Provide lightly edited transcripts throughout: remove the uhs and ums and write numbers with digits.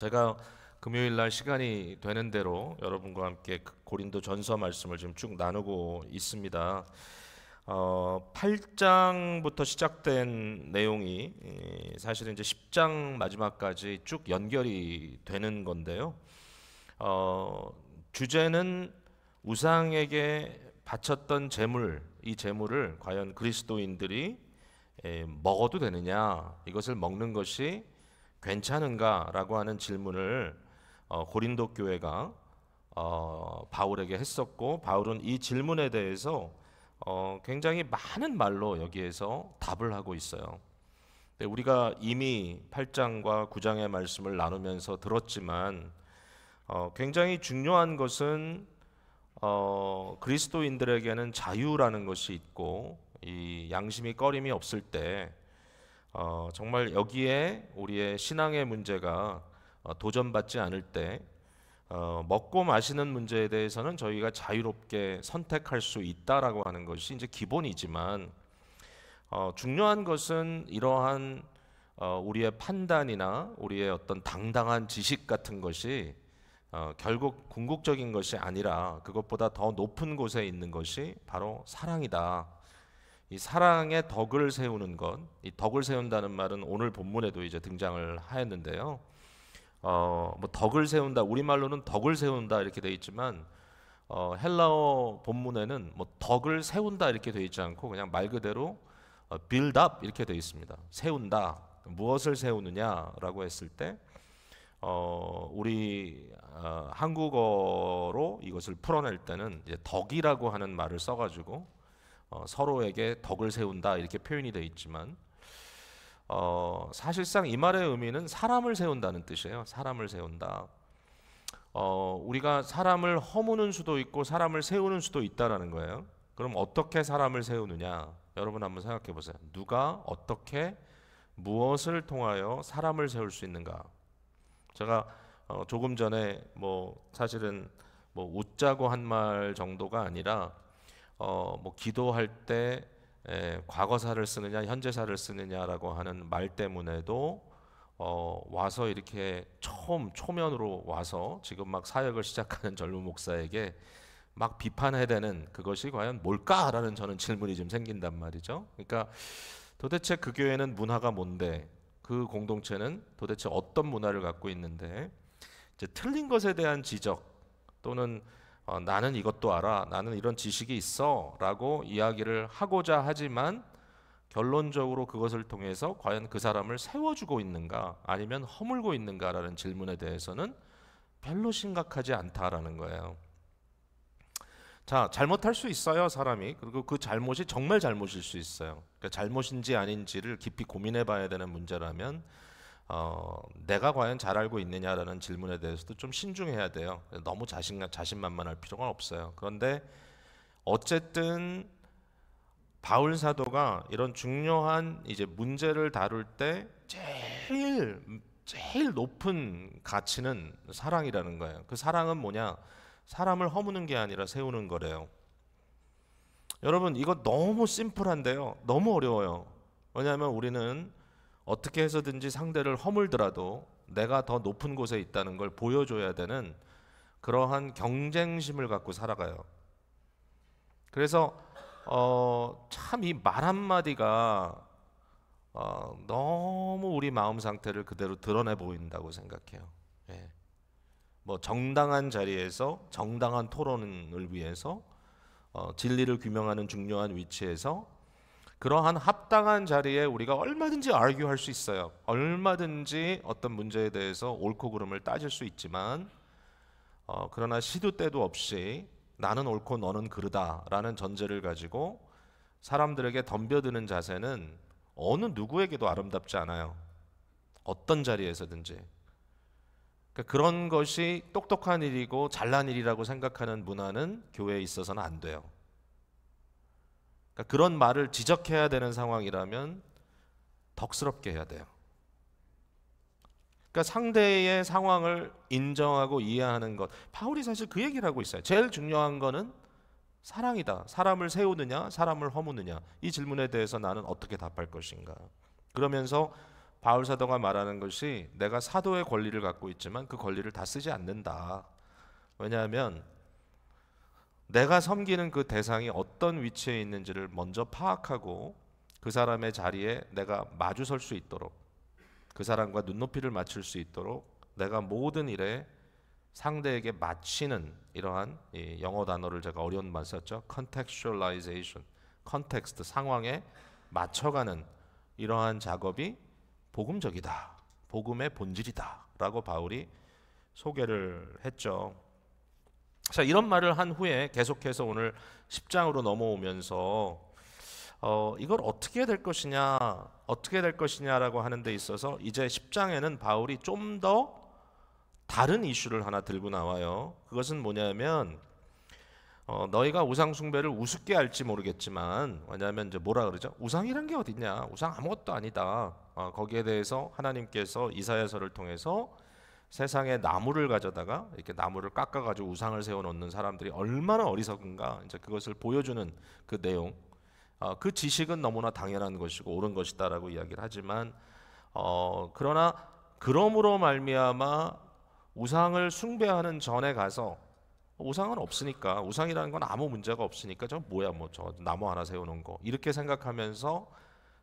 제가 금요일 날 시간이 되는 대로 여러분과 함께 고린도 전서 말씀을 지금 쭉 나누고 있습니다. 8장부터 시작된 내용이 사실은 이제 10장 마지막까지 쭉 연결이 되는 건데요. 주제는 우상에게 바쳤던 제물, 이 제물을 과연 그리스도인들이 먹어도 되느냐, 이것을 먹는 것이 괜찮은가라고 하는 질문을 고린도 교회가 바울에게 했었고, 바울은 이 질문에 대해서 굉장히 많은 말로 여기에서 답을 하고 있어요. 우리가 이미 8장과 9장의 말씀을 나누면서 들었지만 굉장히 중요한 것은 그리스도인들에게는 자유라는 것이 있고, 이 양심이 꺼림이 없을 때 정말 여기에 우리의 신앙의 문제가 도전받지 않을 때 먹고 마시는 문제에 대해서는 저희가 자유롭게 선택할 수 있다라고 하는 것이 이제 기본이지만, 중요한 것은 이러한 우리의 판단이나 우리의 어떤 당당한 지식 같은 것이 결국 궁극적인 것이 아니라 그것보다 더 높은 곳에 있는 것이 바로 사랑이다. 이 사랑의 덕을 세우는 것, 이 덕을 세운다는 말은 오늘 본문에도 이제 등장을 하였는데요. 뭐 덕을 세운다, 우리말로는 덕을 세운다 이렇게 돼 있지만 헬라어 본문에는 뭐 덕을 세운다 이렇게 돼 있지 않고 그냥 말 그대로 build up 이렇게 돼 있습니다. 세운다. 무엇을 세우느냐라고 했을 때 우리 한국어로 이것을 풀어낼 때는 이제 덕이라고 하는 말을 써가지고 서로에게 덕을 세운다 이렇게 표현이 되어 있지만 사실상 이 말의 의미는 사람을 세운다는 뜻이에요. 사람을 세운다. 우리가 사람을 허무는 수도 있고 사람을 세우는 수도 있다라는 거예요. 그럼 어떻게 사람을 세우느냐? 여러분 한번 생각해 보세요. 누가 어떻게 무엇을 통하여 사람을 세울 수 있는가? 제가 조금 전에 뭐 사실은 뭐 웃자고 한 말 정도가 아니라 뭐 기도할 때 과거사를 쓰느냐 현재사를 쓰느냐라고 하는 말 때문에도 와서 이렇게 처음 초면으로 와서 지금 막 사역을 시작하는 젊은 목사에게 막 비판해야 되는 그것이 과연 뭘까라는 저는 질문이 좀 생긴단 말이죠. 그러니까 도대체 그 교회는 문화가 뭔데, 그 공동체는 도대체 어떤 문화를 갖고 있는데 이제 틀린 것에 대한 지적 또는 나는 이것도 알아, 나는 이런 지식이 있어 라고 이야기를 하고자 하지만 결론적으로 그것을 통해서 과연 그 사람을 세워주고 있는가 아니면 허물고 있는가라는 질문에 대해서는 별로 심각하지 않다라는 거예요. 자, 잘못할 수 있어요, 사람이. 그리고 그 잘못이 정말 잘못일 수 있어요. 그러니까 잘못인지 아닌지를 깊이 고민해 봐야 되는 문제라면 내가 과연 잘 알고 있느냐라는 질문에 대해서도 좀 신중해야 돼요. 너무 자신만만할 필요가 없어요. 그런데 어쨌든 바울 사도가 이런 중요한 이제 문제를 다룰 때 제일 높은 가치는 사랑이라는 거예요. 그 사랑은 뭐냐? 사람을 허무는 게 아니라 세우는 거래요. 여러분, 이거 너무 심플한데요. 너무 어려워요. 왜냐하면 우리는 어떻게 해서든지 상대를 허물더라도 내가 더 높은 곳에 있다는 걸 보여줘야 되는 그러한 경쟁심을 갖고 살아가요. 그래서 참 이 말 한마디가 너무 우리 마음 상태를 그대로 드러내 보인다고 생각해요. 예. 뭐 정당한 자리에서 정당한 토론을 위해서 진리를 규명하는 중요한 위치에서 그러한 합당한 자리에 우리가 얼마든지 argue 할 수 있어요. 얼마든지 어떤 문제에 대해서 옳고 그름을 따질 수 있지만 그러나 시도 때도 없이 나는 옳고 너는 그르다라는 전제를 가지고 사람들에게 덤벼드는 자세는 어느 누구에게도 아름답지 않아요. 어떤 자리에서든지. 그러니까 그런 것이 똑똑한 일이고 잘난 일이라고 생각하는 문화는 교회에 있어서는 안 돼요. 그러니까 그런 말을 지적해야 되는 상황이라면 덕스럽게 해야 돼요. 그러니까 상대의 상황을 인정하고 이해하는 것. 바울이 사실 그 얘기를 하고 있어요. 제일 중요한 거는 사랑이다. 사람을 세우느냐, 사람을 허무느냐. 이 질문에 대해서 나는 어떻게 답할 것인가. 그러면서 바울 사도가 말하는 것이 내가 사도의 권리를 갖고 있지만 그 권리를 다 쓰지 않는다. 왜냐하면 내가 섬기는 그 대상이 어떤 위치에 있는지를 먼저 파악하고 그 사람의 자리에 내가 마주 설 수 있도록, 그 사람과 눈높이를 맞출 수 있도록 내가 모든 일에 상대에게 맞추는 이러한 이 영어 단어를 제가 어려운 말 썼죠. contextualization, 컨텍스트, 상황에 맞춰가는 이러한 작업이 복음적이다, 복음의 본질이다 라고 바울이 소개를 했죠. 자, 이런 말을 한 후에 계속해서 오늘 10장으로 넘어오면서 이걸 어떻게 될 것이냐라고 하는 데 있어서 이제 10장에는 바울이 좀 더 다른 이슈를 하나 들고 나와요. 그것은 뭐냐면 너희가 우상 숭배를 우습게 할지 모르겠지만, 왜냐하면 이제 뭐라 그러죠? 우상이란 게 어딨냐? 우상 아무것도 아니다. 거기에 대해서 하나님께서 이사야서를 통해서 세상에 나무를 가져다가 이렇게 나무를 깎아가지고 우상을 세워놓는 사람들이 얼마나 어리석은가, 이제 그것을 보여주는 그 내용, 그 지식은 너무나 당연한 것이고 옳은 것이다라고 이야기를 하지만, 그러나 그러므로 말미암아 우상을 숭배하는 전에 가서 우상은 없으니까, 우상이라는 건 아무 문제가 없으니까 저 뭐야 뭐 저 나무 하나 세워놓은 거 이렇게 생각하면서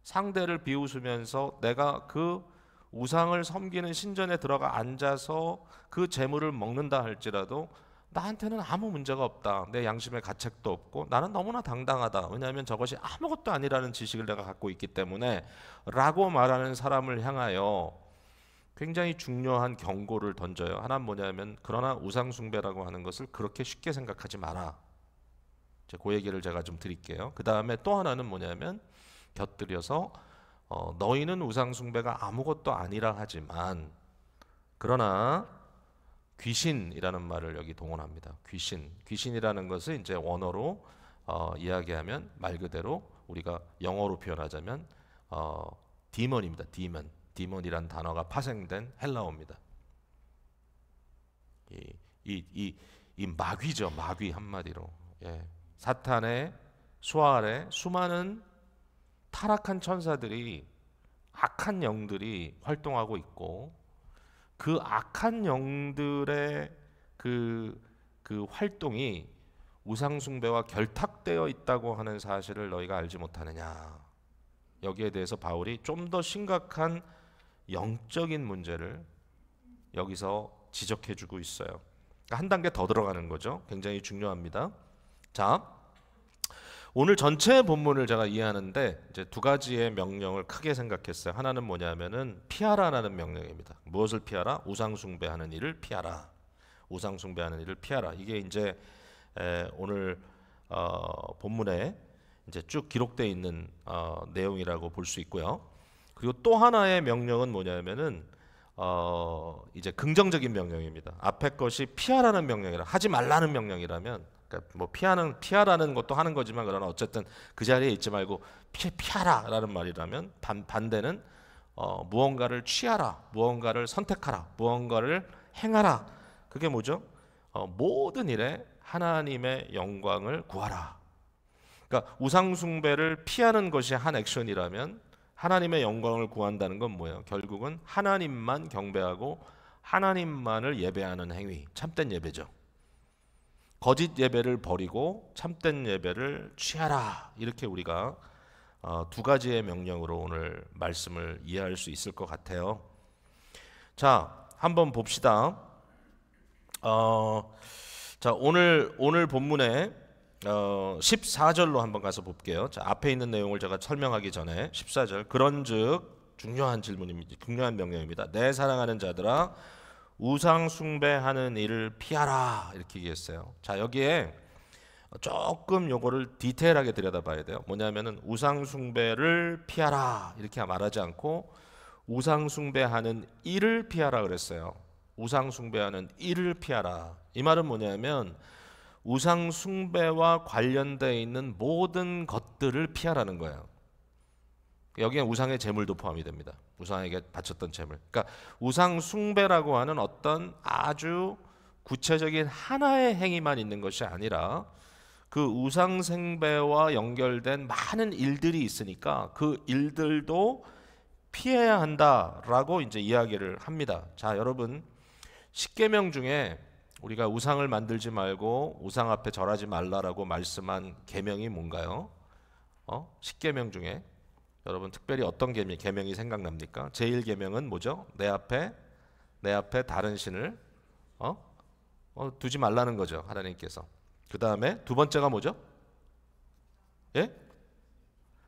상대를 비웃으면서 내가 그 우상을 섬기는 신전에 들어가 앉아서 그 재물을 먹는다 할지라도 나한테는 아무 문제가 없다, 내 양심에 가책도 없고 나는 너무나 당당하다, 왜냐하면 저것이 아무것도 아니라는 지식을 내가 갖고 있기 때문에 라고 말하는 사람을 향하여 굉장히 중요한 경고를 던져요. 하나는 뭐냐면, 그러나 우상 숭배라고 하는 것을 그렇게 쉽게 생각하지 마라. 그 얘기를 제가 좀 드릴게요. 그 다음에 또 하나는 뭐냐면, 곁들여서 너희는 우상 숭배가 아무것도 아니라 하지만 그러나 귀신이라는 말을 여기 동원합니다. 귀신이라는 것을 이제 원어로 이야기하면 말 그대로 우리가 영어로 표현하자면 디먼입니다. 디먼이란 단어가 파생된 헬라어입니다. 이 마귀죠. 마귀 한마디로. 예. 사탄의 수하 아래 수많은 타락한 천사들이, 악한 영들이 활동하고 있고, 그 악한 영들의 그 활동이 우상 숭배와 결탁되어 있다고 하는 사실을 너희가 알지 못하느냐. 여기에 대해서 바울이 좀 더 심각한 영적인 문제를 여기서 지적해주고 있어요. 그러니까 한 단계 더 들어가는 거죠. 굉장히 중요합니다. 자, 오늘 전체 본문을 제가 이해하는데 이제 두 가지의 명령을 크게 생각했어요. 하나는 뭐냐면은 피하라라는 명령입니다. 무엇을 피하라? 우상 숭배하는 일을 피하라. 우상 숭배하는 일을 피하라. 이게 이제 오늘 본문에 이제 쭉 기록되어 있는 내용이라고 볼 수 있고요. 그리고 또 하나의 명령은 뭐냐면은 이제 긍정적인 명령입니다. 앞에 것이 피하라는 명령이라, 하지 말라는 명령이라면, 그러니까 뭐 피하라는 것도 하는 거지만, 그러나 어쨌든 그 자리에 있지 말고 피하라라는 말이라면, 반대는 무언가를 취하라, 무언가를 선택하라, 무언가를 행하라. 그게 뭐죠? 모든 일에 하나님의 영광을 구하라. 그러니까 우상 숭배를 피하는 것이 한 액션이라면, 하나님의 영광을 구한다는 건 뭐예요? 결국은 하나님만 경배하고 하나님만을 예배하는 행위, 참된 예배죠. 거짓 예배를 버리고 참된 예배를 취하라. 이렇게 우리가 두 가지의 명령으로 오늘 말씀을 이해할 수 있을 것 같아요. 자, 한번 봅시다. 자, 오늘 본문에 14절로 한번 가서 볼게요. 자, 앞에 있는 내용을 제가 설명하기 전에 14절, 그런즉 중요한 질문입니다. 중요한 명령입니다. 내 사랑하는 자들아, 우상 숭배하는 일을 피하라. 이렇게 얘기했어요. 자, 여기에 조금 요거를 디테일하게 들여다봐야 돼요. 뭐냐면은 우상 숭배를 피하라 이렇게 말하지 않고 우상 숭배하는 일을 피하라 그랬어요. 우상 숭배하는 일을 피하라. 이 말은 뭐냐면 우상 숭배와 관련되어 있는 모든 것들을 피하라는 거예요. 여기에 우상의 제물도 포함이 됩니다. 우상에게 바쳤던 제물. 그러니까 우상 숭배라고 하는 어떤 아주 구체적인 하나의 행위만 있는 것이 아니라 그 우상 숭배와 연결된 많은 일들이 있으니까 그 일들도 피해야 한다라고 이제 이야기를 합니다. 자, 여러분, 십계명 중에 우리가 우상을 만들지 말고 우상 앞에 절하지 말라라고 말씀한 계명이 뭔가요? 십계명 중에 여러분 특별히 어떤 계명이 생각납니까? 제1계명은 뭐죠? 내 앞에 다른 신을 두지 말라는 거죠, 하나님께서. 그 다음에 두 번째가 뭐죠? 예?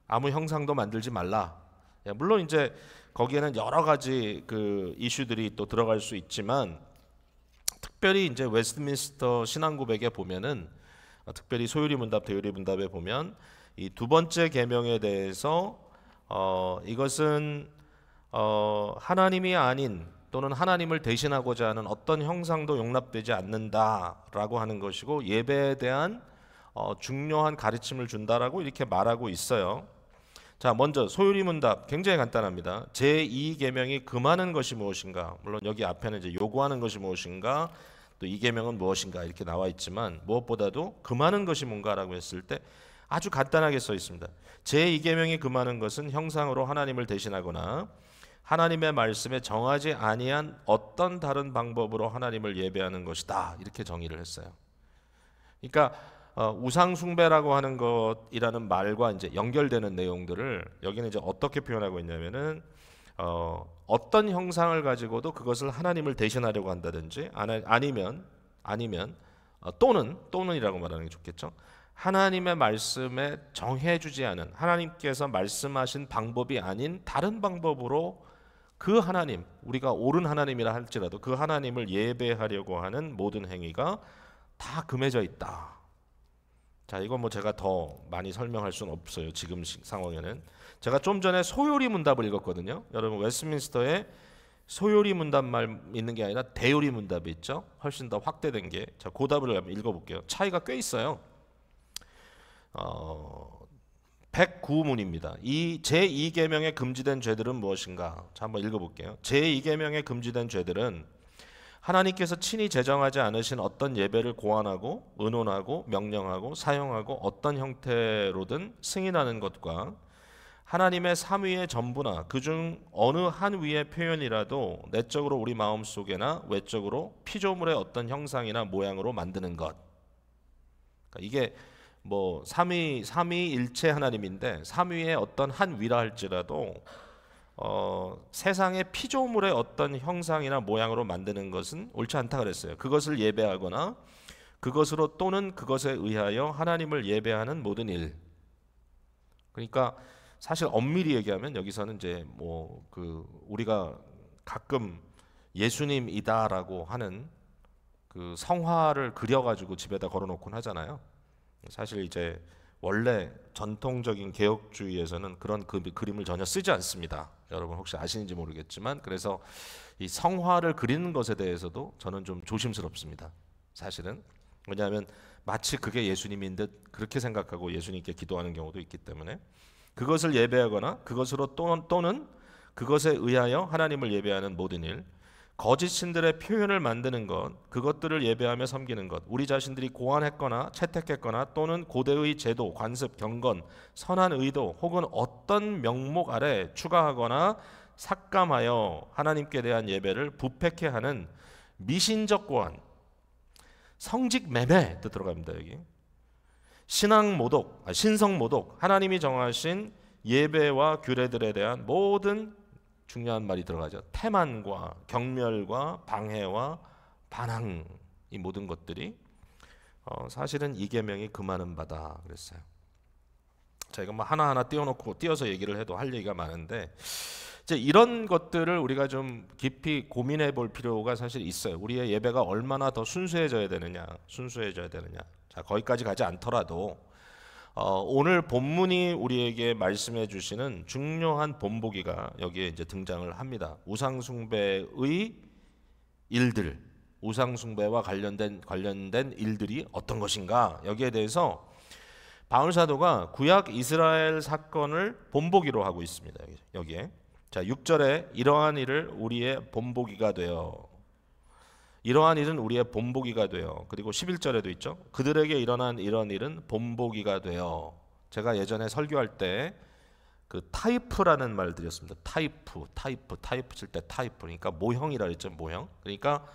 아무 형상도 만들지 말라. 예, 물론 이제 거기에는 여러 가지 그 이슈들이 또 들어갈 수 있지만, 특별히 이제 웨스트민스터 신앙고백에 보면은, 특별히 소요리 문답, 대요리 문답에 보면 이 두 번째 계명에 대해서 이것은 하나님이 아닌 또는 하나님을 대신하고자 하는 어떤 형상도 용납되지 않는다라고 하는 것이고, 예배에 대한 중요한 가르침을 준다라고 이렇게 말하고 있어요. 자, 먼저 소요리 문답 굉장히 간단합니다. 제2계명이 금하는 것이 무엇인가? 물론 여기 앞에는 이제 요구하는 것이 무엇인가, 또 2계명은 무엇인가 이렇게 나와 있지만, 무엇보다도 금하는 것이 뭔가라고 했을 때 아주 간단하게 써 있습니다. 제2계명이 금하는 것은 형상으로 하나님을 대신하거나 하나님의 말씀에 정하지 아니한 어떤 다른 방법으로 하나님을 예배하는 것이다, 이렇게 정의를 했어요. 그러니까 우상 숭배라고 하는 것이라는 말과 이제 연결되는 내용들을 여기는 이제 어떻게 표현하고 있냐면은 어떤 형상을 가지고도 그것을 하나님을 대신하려고 한다든지, 아니면 또는이라고 말하는 게 좋겠죠. 하나님의 말씀에 정해주지 않은, 하나님께서 말씀하신 방법이 아닌 다른 방법으로 그 하나님, 우리가 옳은 하나님이라 할지라도 그 하나님을 예배하려고 하는 모든 행위가 다 금해져 있다. 자, 이건 뭐 제가 더 많이 설명할 수는 없어요, 지금 상황에는. 제가 좀 전에 소요리 문답을 읽었거든요. 여러분, 웨스트민스터에 소요리 문답만 있는 게 아니라 대요리 문답이 있죠. 훨씬 더 확대된 게. 자, 그 답을 한번 읽어볼게요. 차이가 꽤 있어요. 109문입니다. 이 제2계명에 금지된 죄들은 무엇인가? 자, 한번 읽어볼게요. 제2계명에 금지된 죄들은 하나님께서 친히 제정하지 않으신 어떤 예배를 고안하고 의논하고 명령하고 사용하고 어떤 형태로든 승인하는 것과 하나님의 삼위의 전부나 그중 어느 한 위의 표현이라도 내적으로 우리 마음속에나 외적으로 피조물의 어떤 형상이나 모양으로 만드는 것. 그러니까 이게 뭐 삼위일체 하나님인데 삼위의 어떤 한 위라 할지라도 세상의 피조물의 어떤 형상이나 모양으로 만드는 것은 옳지 않다 그랬어요. 그것을 예배하거나 그것으로 또는 그것에 의하여 하나님을 예배하는 모든 일. 그러니까 사실 엄밀히 얘기하면 여기서는 이제 뭐 우리가 가끔 예수님이다라고 하는 그 성화를 그려가지고 집에다 걸어놓곤 하잖아요. 사실 이제 원래 전통적인 개혁주의에서는 그런 그림을 전혀 쓰지 않습니다. 여러분 혹시 아시는지 모르겠지만, 그래서 이 성화를 그리는 것에 대해서도 저는 좀 조심스럽습니다. 사실은. 왜냐하면 마치 그게 예수님인 듯 그렇게 생각하고 예수님께 기도하는 경우도 있기 때문에, 그것을 예배하거나 그것으로 또는 그것에 의하여 하나님을 예배하는 모든 일, 거짓 신들의 표현을 만드는 것, 그것들을 예배하며 섬기는 것, 우리 자신들이 고안했거나 채택했거나 또는 고대의 제도, 관습, 경건, 선한 의도 혹은 어떤 명목 아래 추가하거나 삭감하여 하나님께 대한 예배를 부패케 하는 미신적 고안, 성직 매매 또 들어갑니다. 여기 신성 모독, 하나님이 정하신 예배와 규례들에 대한 모든 중요한 말이 들어가죠. 태만과 경멸과 방해와 반항, 이 모든 것들이 사실은 이 계명이 금하는 바다 그랬어요. 자, 이거 뭐 하나하나 띄어서 얘기를 해도 할 얘기가 많은데, 이제 이런 것들을 우리가 좀 깊이 고민해 볼 필요가 사실 있어요. 우리의 예배가 얼마나 더 순수해져야 되느냐. 자, 거기까지 가지 않더라도 오늘 본문이 우리에게 말씀해 주시는 중요한 본보기가 여기에 이제 등장을 합니다. 우상 숭배의 일들, 우상 숭배와 관련된 일들이 어떤 것인가? 여기에 대해서 바울 사도가 구약 이스라엘 사건을 본보기로 하고 있습니다. 여기에. 자, 6절에 이러한 일을 우리의 본보기가 되어, 이러한 일은 우리의 본보기가 되어, 그리고 11절에도 있죠. 그들에게 일어난 이런 일은 본보기가 되어. 제가 예전에 설교할 때 그 타이프라는 말 드렸습니다. 타이프 칠 때 타이프. 그러니까 모형이라 했죠. 모형. 그러니까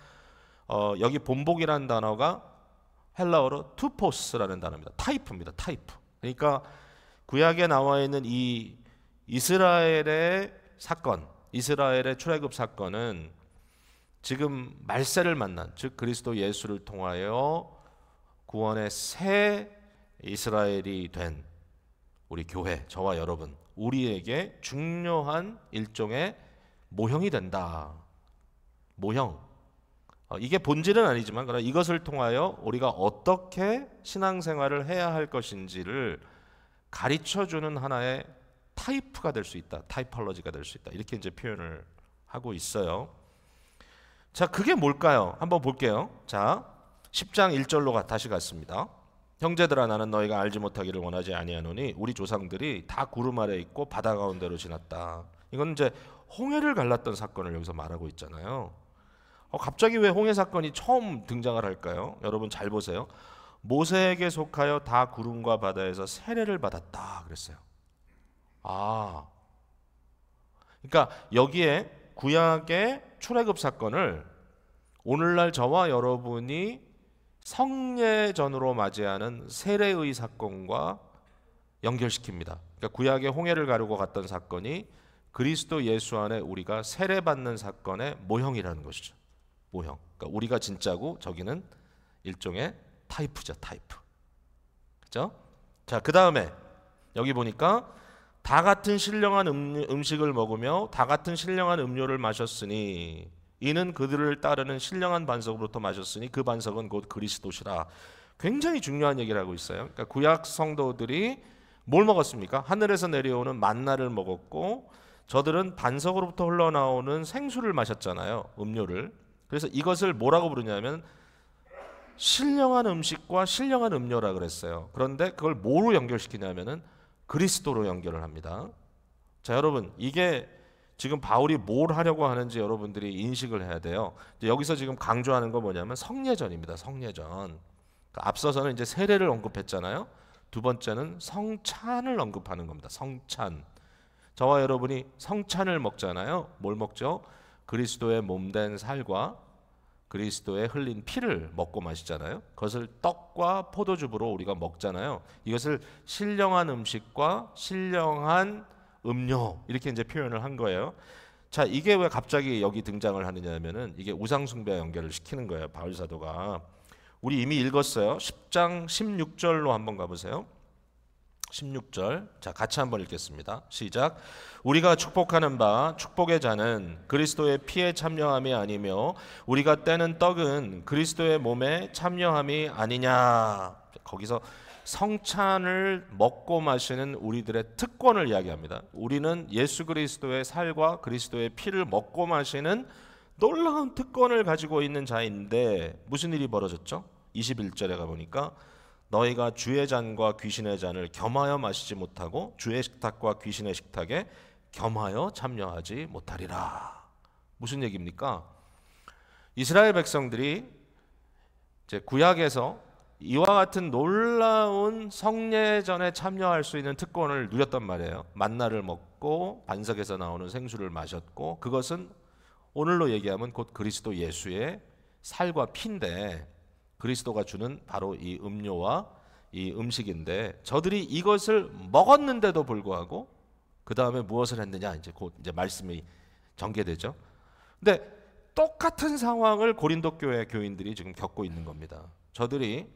여기 본복이라는 단어가 헬라어로 투포스라는 단어입니다. 타이프입니다. 타이프. 그러니까 구약에 나와 있는 이 이스라엘의 사건, 이스라엘의 출애굽 사건은 지금 말세를 만난, 즉 그리스도 예수를 통하여 구원의 새 이스라엘이 된 우리 교회, 저와 여러분, 우리에게 중요한 일종의 모형이 된다. 모형. 이게 본질은 아니지만 그러나 이것을 통하여 우리가 어떻게 신앙생활을 해야 할 것인지를 가르쳐주는 하나의 타이프가 될 수 있다. 타이폴로지가 될 수 있다. 이렇게 이제 표현을 하고 있어요. 자, 그게 뭘까요? 한번 볼게요. 자, 10장 1절로 다시 갔습니다. 형제들아, 나는 너희가 알지 못하기를 원하지 아니하노니 우리 조상들이 다 구름 아래 있고 바다 가운데로 지났다. 이건 이제 홍해를 갈랐던 사건을 여기서 말하고 있잖아요. 갑자기 왜 홍해 사건이 처음 등장을 할까요? 여러분 잘 보세요. 모세에게 속하여 다 구름과 바다에서 세례를 받았다 그랬어요. 그러니까 여기에 구약의 출애굽 사건을 오늘날 저와 여러분이 성례전으로 맞이하는 세례의 사건과 연결시킵니다. 그러니까 구약의 홍해를 가르고 갔던 사건이 그리스도 예수 안에 우리가 세례받는 사건의 모형이라는 것이죠. 모형. 그러니까 우리가 진짜고 저기는 일종의 타이프죠. 타이프. 그렇죠? 자, 그 다음에 여기 보니까 다 같은 신령한 음식을 먹으며 다 같은 신령한 음료를 마셨으니 이는 그들을 따르는 신령한 반석으로부터 마셨으니 그 반석은 곧 그리스도시라. 굉장히 중요한 얘기를 하고 있어요. 그러니까 구약 성도들이 뭘 먹었습니까? 하늘에서 내려오는 만나를 먹었고 저들은 반석으로부터 흘러나오는 생수를 마셨잖아요. 음료를. 그래서 이것을 뭐라고 부르냐면 신령한 음식과 신령한 음료라 그랬어요. 그런데 그걸 뭐로 연결시키냐면은 그리스도로 연결을 합니다. 자, 여러분, 이게 지금 바울이 뭘 하려고 하는지 여러분들이 인식을 해야 돼요. 여기서 지금 강조하는 건 뭐냐면 성례전입니다. 성례전. 앞서서는 이제 세례를 언급했잖아요. 두 번째는 성찬을 언급하는 겁니다. 성찬. 저와 여러분이 성찬을 먹잖아요. 뭘 먹죠? 그리스도의 몸된 살과 그리스도의 흘린 피를 먹고 마시잖아요. 그것을 떡과 포도주부로 우리가 먹잖아요. 이것을 신령한 음식과 신령한 음료 이렇게 이제 표현을 한 거예요. 자, 이게 왜 갑자기 여기 등장을 하느냐면은 이게 우상 숭배와 연결을 시키는 거예요. 바울 사도가. 우리 이미 읽었어요. 10장 16절로 한번 가보세요. 16절. 자, 같이 한번 읽겠습니다. 시작. 우리가 축복하는 바 축복의 잔은 그리스도의 피에 참여함이 아니며 우리가 떼는 떡은 그리스도의 몸에 참여함이 아니냐. 거기서 성찬을 먹고 마시는 우리들의 특권을 이야기합니다. 우리는 예수 그리스도의 살과 그리스도의 피를 먹고 마시는 놀라운 특권을 가지고 있는 자인데 무슨 일이 벌어졌죠? 21절에 가보니까 너희가 주의 잔과 귀신의 잔을 겸하여 마시지 못하고 주의 식탁과 귀신의 식탁에 겸하여 참여하지 못하리라. 무슨 얘기입니까? 이스라엘 백성들이 이제 구약에서 이와 같은 놀라운 성례전에 참여할 수 있는 특권을 누렸단 말이에요. 만나를 먹고 반석에서 나오는 생수를 마셨고 그것은 오늘로 얘기하면 곧 그리스도 예수의 살과 피인데 그리스도가 주는 바로 이 음료와 이 음식인데 저들이 이것을 먹었는데도 불구하고 그 다음에 무엇을 했느냐 곧 이제 말씀이 전개되죠. 근데 똑같은 상황을 고린도 교회 교인들이 지금 겪고 있는 겁니다. 저들이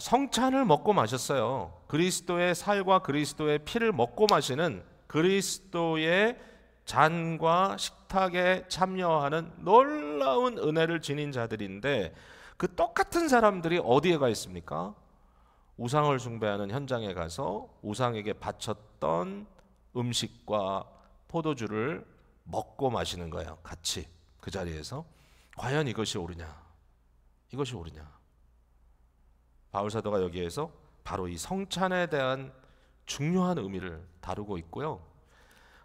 성찬을 먹고 마셨어요. 그리스도의 살과 그리스도의 피를 먹고 마시는 그리스도의 잔과 식탁에 참여하는 놀라운 은혜를 지닌 자들인데 그 똑같은 사람들이 어디에 가 있습니까? 우상을 숭배하는 현장에 가서 우상에게 바쳤던 음식과 포도주를 먹고 마시는 거예요. 같이 그 자리에서. 과연 이것이 옳으냐? 이것이 옳으냐? 바울 사도가 여기에서 바로 이 성찬에 대한 중요한 의미를 다루고 있고요.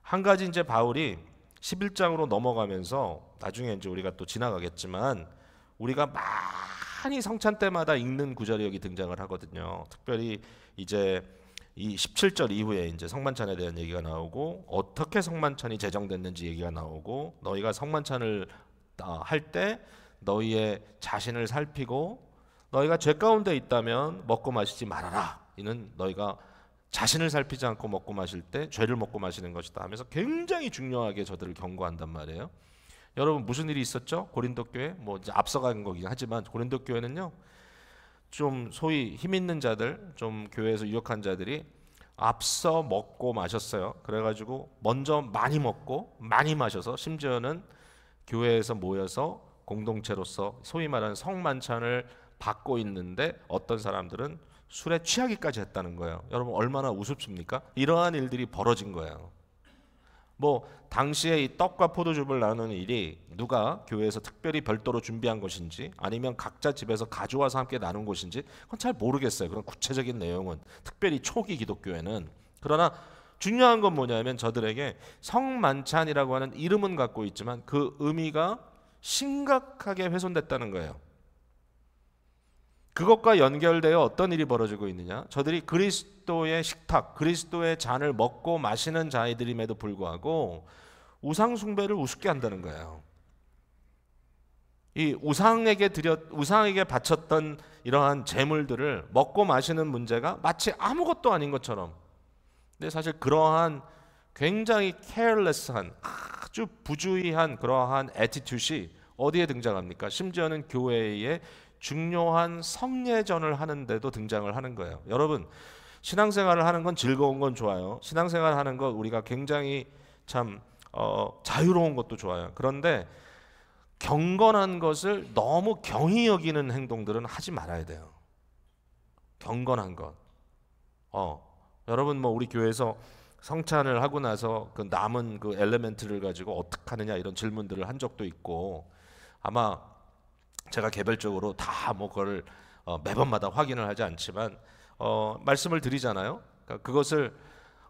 한 가지 이제 바울이 11장으로 넘어가면서 나중에 이제 우리가 또 지나가겠지만 우리가 많이 성찬 때마다 읽는 구절이 여기 등장을 하거든요. 특별히 이제 이 17절 이후에 이제 성만찬에 대한 얘기가 나오고 어떻게 성만찬이 제정됐는지 얘기가 나오고 너희가 성만찬을 할 때 너희의 자신을 살피고 너희가 죄 가운데 있다면 먹고 마시지 말아라. 이는 너희가 자신을 살피지 않고 먹고 마실 때 죄를 먹고 마시는 것이다 하면서 굉장히 중요하게 저들을 경고한단 말이에요. 여러분 무슨 일이 있었죠? 고린도 교회 뭐 이제 앞서간 거긴 하지만 고린도 교회는요. 좀 소위 힘 있는 자들, 좀 교회에서 유력한 자들이 앞서 먹고 마셨어요. 그래가지고 먼저 많이 먹고 많이 마셔서 심지어는 교회에서 모여서 공동체로서 소위 말하는 성만찬을 받고 있는데 어떤 사람들은 술에 취하기까지 했다는 거예요. 여러분 얼마나 우습습니까? 이러한 일들이 벌어진 거예요. 뭐 당시에 이 떡과 포도즙을 나누는 일이 누가 교회에서 특별히 별도로 준비한 것인지 아니면 각자 집에서 가져와서 함께 나눈 것인지 그건 잘 모르겠어요. 그런 구체적인 내용은 특별히 초기 기독교회는. 그러나 중요한 건 뭐냐면 저들에게 성만찬이라고 하는 이름은 갖고 있지만 그 의미가 심각하게 훼손됐다는 거예요. 그것과 연결되어 어떤 일이 벌어지고 있느냐? 저들이 그리스도의 식탁, 그리스도의 잔을 먹고 마시는 자들임에도 불구하고 우상 숭배를 우습게 한다는 거예요. 이 우상에게 바쳤던 이러한 제물들을 먹고 마시는 문제가 마치 아무것도 아닌 것처럼. 근데 사실 그러한 굉장히 careless한 아주 부주의한 그러한 애티튜드이 어디에 등장합니까? 심지어는 교회의 중요한 성례전을 하는데도 등장을 하는 거예요. 여러분 신앙생활을 하는 건 즐거운 건 좋아요. 신앙생활을 하는 건 우리가 굉장히 참 자유로운 것도 좋아요. 그런데 경건한 것을 너무 경히 여기는 행동들은 하지 말아야 돼요. 경건한 것. 여러분 뭐 우리 교회에서 성찬을 하고 나서 그 남은 그 엘레멘트를 가지고 어떻게 하느냐 이런 질문들을 한 적도 있고 아마 제가 개별적으로 다 뭐 그걸 매번마다 확인을 하지 않지만 말씀을 드리잖아요. 그러니까 그것을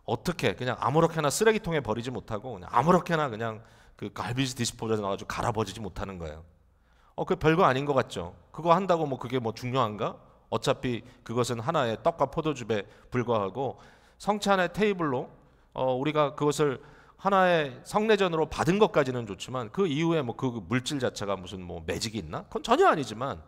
어떻게 그냥 아무렇게나 쓰레기통에 버리지 못하고 그냥 아무렇게나 그냥 그 갈비지 디스포저에 나가지고 갈아버리지 못하는 거예요. 그 별거 아닌 것 같죠. 그거 한다고 뭐 그게 뭐 중요한가? 어차피 그것은 하나의 떡과 포도즙에 불과하고 성찬의 테이블로 우리가 그것을 하나의 성례전으로 받은 것까지는 좋지만 그 이후에 뭐 그 물질 자체가 무슨 뭐 매직이 있나? 그건 전혀 아니지만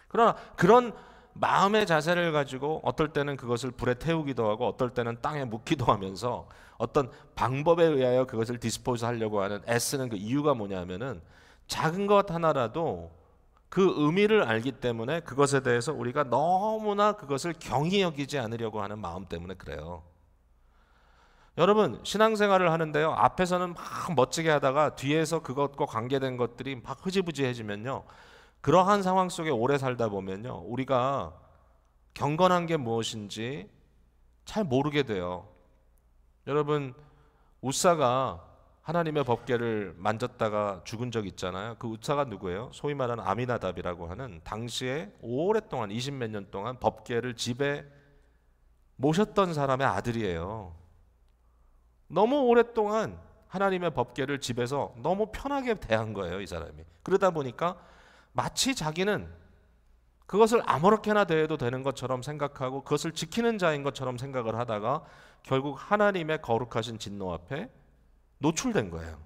그러나 그런 마음의 자세를 가지고 어떨 때는 그것을 불에 태우기도 하고 어떨 때는 땅에 묻기도 하면서 어떤 방법에 의하여 그것을 디스포즈 하려고 하는 애쓰는 그 이유가 뭐냐면은 작은 것 하나라도 그 의미를 알기 때문에 그것에 대해서 우리가 너무나 그것을 경히 여기지 않으려고 하는 마음 때문에 그래요. 여러분 신앙생활을 하는데요. 앞에서는 막 멋지게 하다가 뒤에서 그것과 관계된 것들이 막 흐지부지해지면요. 그러한 상황 속에 오래 살다 보면요. 우리가 경건한 게 무엇인지 잘 모르게 돼요. 여러분 웃사가 하나님의 법궤를 만졌다가 죽은 적 있잖아요. 그 웃사가 누구예요? 소위 말하는 아미나답이라고 하는 당시에 오랫동안 20몇 년 동안 법궤를 집에 모셨던 사람의 아들이에요. 너무 오랫동안 하나님의 법궤를 집에서 너무 편하게 대한 거예요, 이 사람이. 그러다 보니까 마치 자기는 그것을 아무렇게나 대해도 되는 것처럼 생각하고 그것을 지키는 자인 것처럼 생각을 하다가 결국 하나님의 거룩하신 진노 앞에 노출된 거예요.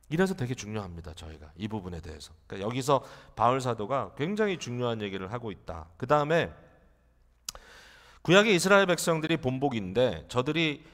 이래서 되게 중요합니다, 저희가 이 부분에 대해서. 그러니까 여기서 바울 사도가 굉장히 중요한 얘기를 하고 있다. 그 다음에 구약의 이스라엘 백성들이 본복인데 저들이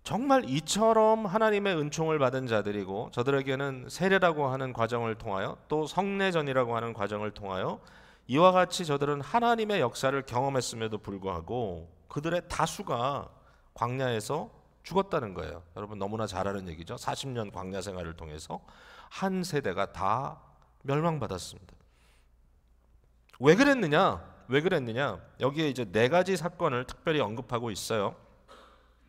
정말 이처럼 하나님의 은총을 받은 자들이고 저들에게는 세례라고 하는 과정을 통하여 또 성례전이라고 하는 과정을 통하여 이와 같이 저들은 하나님의 역사를 경험했음에도 불구하고 그들의 다수가 광야에서 죽었다는 거예요. 여러분 너무나 잘 아는 얘기죠. 40년 광야 생활을 통해서 한 세대가 다 멸망받았습니다. 왜 그랬느냐? 여기에 이제 네 가지 사건을 특별히 언급하고 있어요.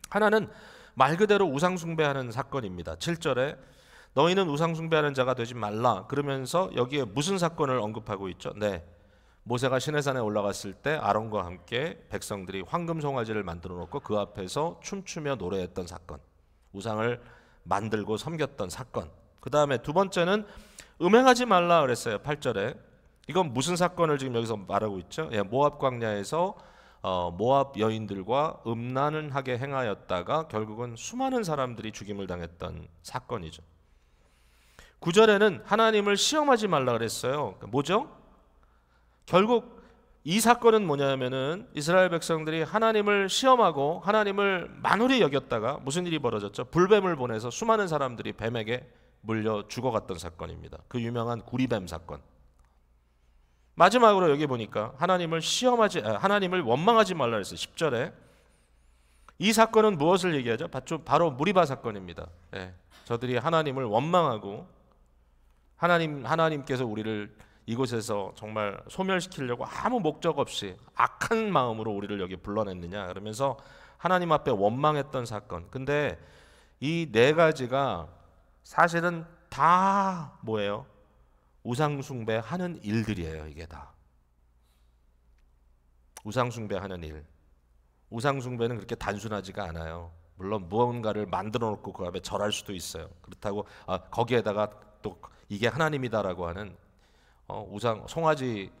하나는 말 그대로 우상 숭배하는 사건입니다. 7절에 너희는 우상 숭배하는 자가 되지 말라. 그러면서 여기에 무슨 사건을 언급하고 있죠? 네. 모세가 시내산에 올라갔을 때 아론과 함께 백성들이 황금 송아지를 만들어 놓고 그 앞에서 춤추며 노래했던 사건. 우상을 만들고 섬겼던 사건. 그다음에 두 번째는 음행하지 말라 그랬어요. 8절에. 이건 무슨 사건을 지금 여기서 말하고 있죠? 모압 광야에서 모압 여인들과 음란하게 행하였다가 결국은 수많은 사람들이 죽임을 당했던 사건이죠. 9절에는 하나님을 시험하지 말라 그랬어요. 뭐죠? 결국 이 사건은 뭐냐면은 이스라엘 백성들이 하나님을 시험하고 하나님을 만홀히 여겼다가 무슨 일이 벌어졌죠? 불뱀을 보내서 수많은 사람들이 뱀에게 물려 죽어갔던 사건입니다. 그 유명한 구리뱀 사건. 마지막으로 여기 보니까 하나님을 원망하지 말라 했어요. 10절에 이 사건은 무엇을 얘기하죠? 바로 무리바 사건입니다. 예, 저들이 하나님을 원망하고 하나님께서 우리를 이곳에서 정말 소멸시키려고 아무 목적 없이 악한 마음으로 우리를 여기 불러냈느냐 그러면서 하나님 앞에 원망했던 사건. 근데 이 네 가지가 사실은 다 뭐예요? 우상숭배하는 일들이에요. 이게 다 우상숭배하는 일. 우상숭배는 그렇게 단순하지가 않아요. 물론 무언가를 만들어 놓고 그 앞에 절할 수도 있어요. 그렇다고 거기에다가 또 이게 하나님이다라고 하는 우상 송아지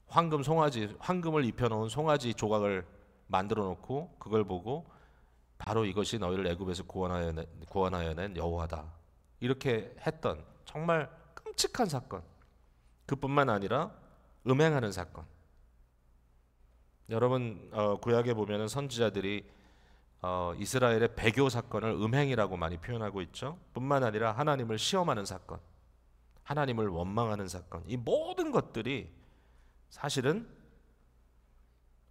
황금을 입혀놓은 송아지 조각을 만들어 놓고 그걸 보고 바로 이것이 너희를 애굽에서 구원하여 낸 여호와다 이렇게 했던 정말 끔찍한 사건. 그뿐만 아니라 음행하는 사건. 여러분 구약에 보면은 선지자들이 이스라엘의 배교 사건을 음행이라고 많이 표현하고 있죠. 뿐만 아니라 하나님을 시험하는 사건, 하나님을 원망하는 사건. 이 모든 것들이 사실은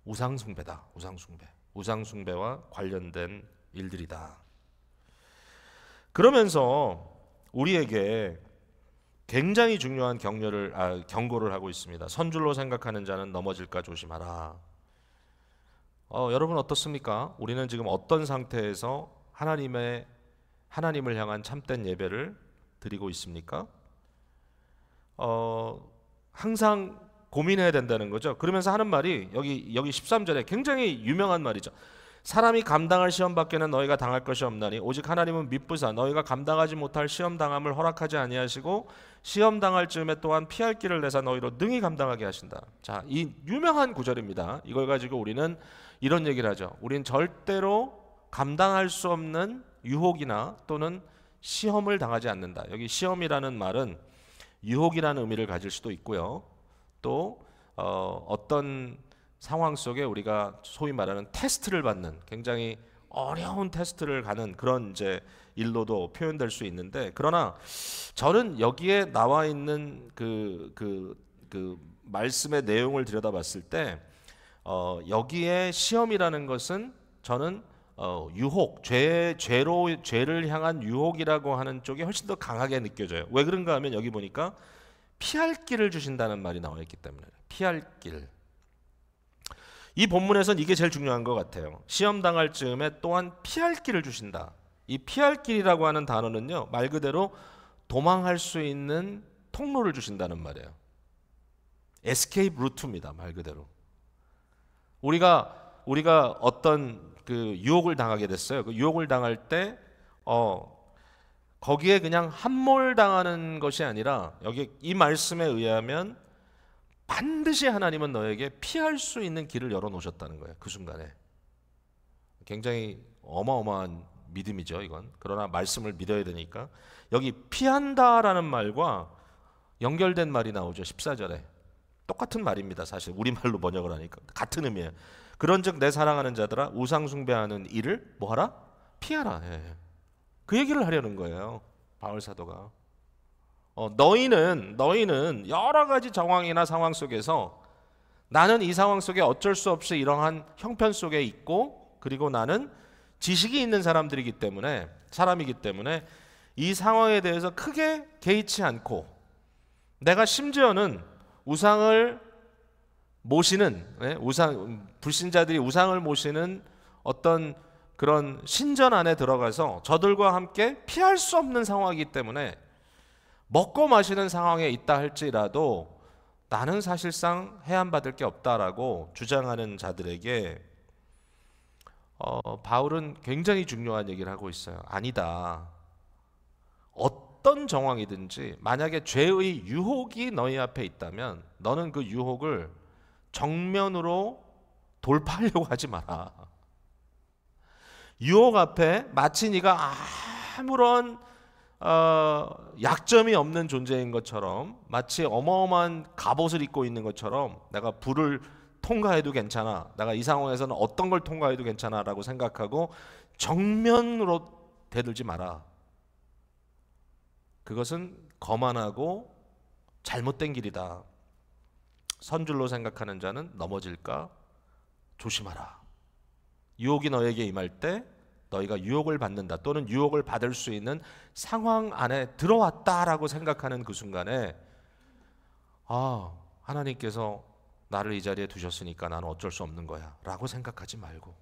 우상숭배다. 우상숭배와 관련된 일들이다. 그러면서 우리에게 굉장히 중요한 경고를 하고 있습니다. 선줄로 생각하는 자는 넘어질까 조심하라. 여러분 어떻습니까? 우리는 지금 어떤 상태에서 하나님을 향한 참된 예배를 드리고 있습니까? 항상 고민해야 된다는 거죠. 그러면서 하는 말이 여기 13절에 굉장히 유명한 말이죠. 사람이 감당할 시험 밖에는 너희가 당할 것이 없나니 오직 하나님은 미쁘사 너희가 감당하지 못할 시험 당함을 허락하지 아니하시고 시험 당할 즈음에 또한 피할 길을 내사 너희로 능히 감당하게 하신다. 자, 이 유명한 구절입니다. 이걸 가지고 우리는 이런 얘기를 하죠. 우린 절대로 감당할 수 없는 유혹이나 또는 시험을 당하지 않는다. 여기 시험이라는 말은 유혹이라는 의미를 가질 수도 있고요. 또 어떤 상황 속에 우리가 소위 말하는 테스트를 받는 굉장히 어려운 테스트를 가는 그런 이제 일로도 표현될 수 있는데, 그러나 저는 여기에 나와 있는 그 말씀의 내용을 들여다봤을 때 여기에 시험이라는 것은 저는 유혹, 죄를 향한 유혹이라고 하는 쪽이 훨씬 더 강하게 느껴져요. 왜 그런가 하면 여기 보니까 피할 길을 주신다는 말이 나와 있기 때문에. 피할 길. 이 본문에선 이게 제일 중요한 것 같아요. 시험 당할 즈음에 또한 피할 길을 주신다. 이 피할 길이라고 하는 단어는요, 말 그대로 도망할 수 있는 통로를 주신다는 말이에요. 에스케이프 루트입니다. 말 그대로. 우리가 어떤 그 유혹을 당하게 됐어요. 그 유혹을 당할 때 거기에 그냥 함몰당하는 것이 아니라 여기 이 말씀에 의하면 반드시 하나님은 너에게 피할 수 있는 길을 열어놓으셨다는 거예요. 그 순간에. 굉장히 어마어마한 믿음이죠, 이건. 그러나 말씀을 믿어야 되니까. 여기 피한다라는 말과 연결된 말이 나오죠, 14절에. 똑같은 말입니다. 사실 우리말로 번역을 하니까 같은 의미예요. 그런즉 내 사랑하는 자들아 우상 숭배하는 일을 뭐하라? 피하라. 예. 그 얘기를 하려는 거예요, 바울 사도가. 너희는 여러 가지 정황이나 상황 속에서 나는 이 상황 속에 어쩔 수 없이 이러한 형편 속에 있고, 그리고 나는 지식이 있는 사람이기 때문에 이 상황에 대해서 크게 개의치 않고, 내가 심지어는 우상을 모시는 불신자들이 우상을 모시는 어떤 그런 신전 안에 들어가서 저들과 함께 피할 수 없는 상황이기 때문에 먹고 마시는 상황에 있다 할지라도 나는 사실상 해안받을 게 없다라고 주장하는 자들에게 바울은 굉장히 중요한 얘기를 하고 있어요. 아니다. 어떤 정황이든지 만약에 죄의 유혹이 너희 앞에 있다면 너는 그 유혹을 정면으로 돌파하려고 하지 마라. 유혹 앞에 마치 네가 아무런 약점이 없는 존재인 것처럼, 마치 어마어마한 갑옷을 입고 있는 것처럼 내가 불을 통과해도 괜찮아, 내가 이 상황에서는 어떤 걸 통과해도 괜찮아 라고 생각하고 정면으로 대들지 마라. 그것은 거만하고 잘못된 길이다. 선줄로 생각하는 자는 넘어질까 조심하라. 유혹이 너에게 임할 때 너희가 유혹을 받는다, 또는 유혹을 받을 수 있는 상황 안에 들어왔다라고 생각하는 그 순간에 하나님께서 나를 이 자리에 두셨으니까 나는 어쩔 수 없는 거야 라고 생각하지 말고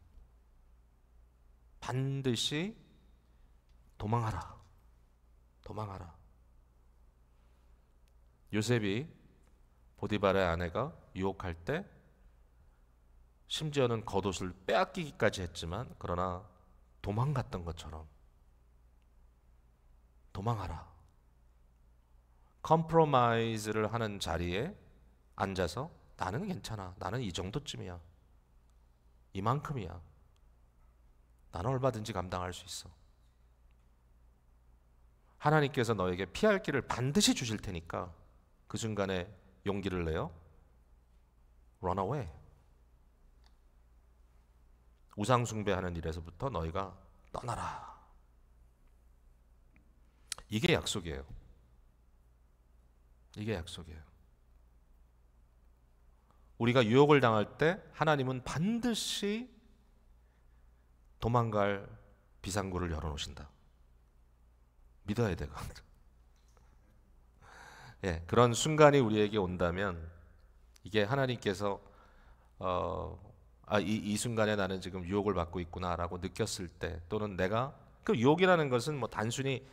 반드시 도망하라. 도망하라. 요셉이 보디발의 아내가 유혹할 때 심지어는 겉옷을 빼앗기기까지 했지만, 그러나 도망갔던 것처럼 도망하라. 컴프로마이즈를 하는 자리에 앉아서 나는 괜찮아, 나는 이 정도쯤이야, 이만큼이야, 나는 얼마든지 감당할 수 있어. 하나님께서 너에게 피할 길을 반드시 주실 테니까 그 순간에 용기를 내어 run away. 우상 숭배하는 일에서부터 너희가 떠나라. 이게 약속이에요. 이게 약속이에요. 우리가 유혹을 당할 때 하나님은 반드시 도망갈 비상구를 열어놓으신다. 믿어야 되거든. 예, 그런 순간이 우리에게 온다면 이게 하나님께서 이 순간에 나는 지금 유혹을 받고 있구나라고 느꼈을 때, 또는 내가 그 유혹이라는 것은 뭐 단순히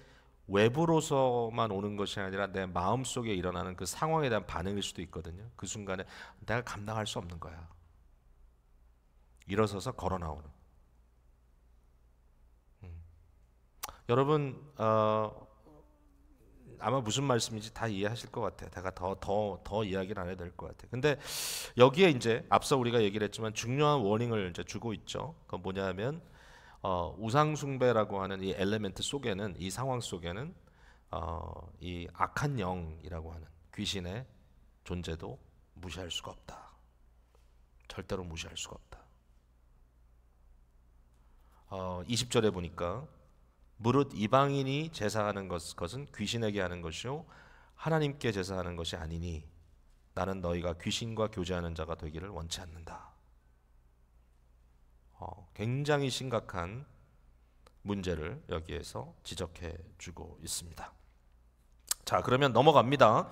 외부로서만 오는 것이 아니라 내 마음속에 일어나는 그 상황에 대한 반응일 수도 있거든요. 그 순간에 내가 감당할 수 없는 거야. 일어서서 걸어 나오는. 여러분 아마 무슨 말씀인지 다 이해하실 것 같아요. 제가 더 이야기를 안 해도 될 것 같아요. 근데 여기에 이제 앞서 우리가 얘기를 했지만 중요한 워닝을 이제 주고 있죠. 그건 뭐냐면 우상 숭배라고 하는 이 엘레멘트 속에는, 이 상황 속에는 이 악한 영이라고 하는 귀신의 존재도 무시할 수가 없다. 절대로 무시할 수가 없다. 20절에 보니까 무릇 이방인이 제사하는 것은 귀신에게 하는 것이요 하나님께 제사하는 것이 아니니 나는 너희가 귀신과 교제하는 자가 되기를 원치 않는다. 굉장히 심각한 문제를 여기에서 지적해 주고 있습니다. 자, 그러면 넘어갑니다.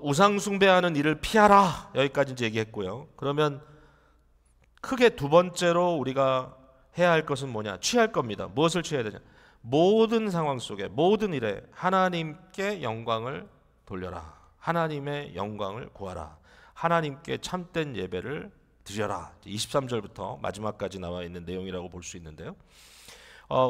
우상 숭배하는 일을 피하라, 여기까지 이제 얘기했고요. 그러면 크게 두 번째로 우리가 해야 할 것은 뭐냐? 취할 겁니다. 무엇을 취해야 되냐? 모든 상황 속에, 모든 일에 하나님께 영광을 돌려라. 하나님의 영광을 구하라. 하나님께 참된 예배를 드려라. 23절부터 마지막까지 나와 있는 내용이라고 볼 수 있는데요.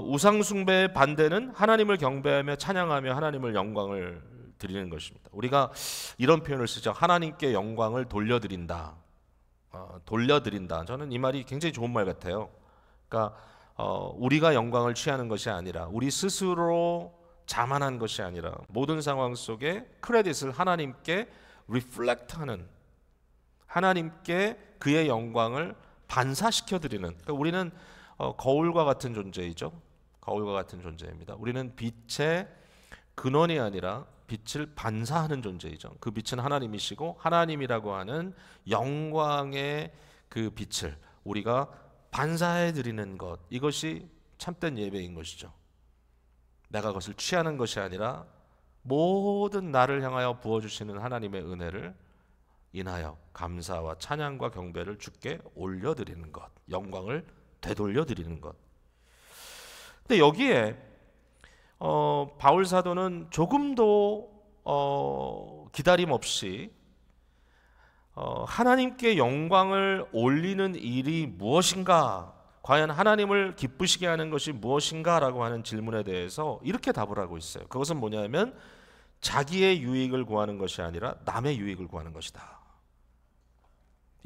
우상 숭배의 반대는 하나님을 경배하며 찬양하며 하나님을 영광을 드리는 것입니다. 우리가 이런 표현을 쓰죠. 하나님께 영광을 돌려드린다. 돌려드린다. 저는 이 말이 굉장히 좋은 말 같아요. 그러니까 우리가 영광을 취하는 것이 아니라, 우리 스스로 자만한 것이 아니라, 모든 상황 속에 크레딧을 하나님께 리플렉트하는, 하나님께 그의 영광을 반사시켜 드리는. 그러니까 우리는 거울과 같은 존재이죠. 거울과 같은 존재입니다. 우리는 빛의 근원이 아니라 빛을 반사하는 존재이죠. 그 빛은 하나님이시고 하나님이라고 하는 영광의 그 빛을 우리가 반사해 드리는 것, 이것이 참된 예배인 것이죠. 내가 그것을 취하는 것이 아니라 모든 나를 향하여 부어주시는 하나님의 은혜를 인하여 감사와 찬양과 경배를 주께 올려드리는 것, 영광을 되돌려드리는 것. 근데 여기에 바울 사도는 조금도 기다림 없이 하나님께 영광을 올리는 일이 무엇인가, 과연 하나님을 기쁘시게 하는 것이 무엇인가 라고 하는 질문에 대해서 이렇게 답을 하고 있어요. 그것은 뭐냐면 자기의 유익을 구하는 것이 아니라 남의 유익을 구하는 것이다.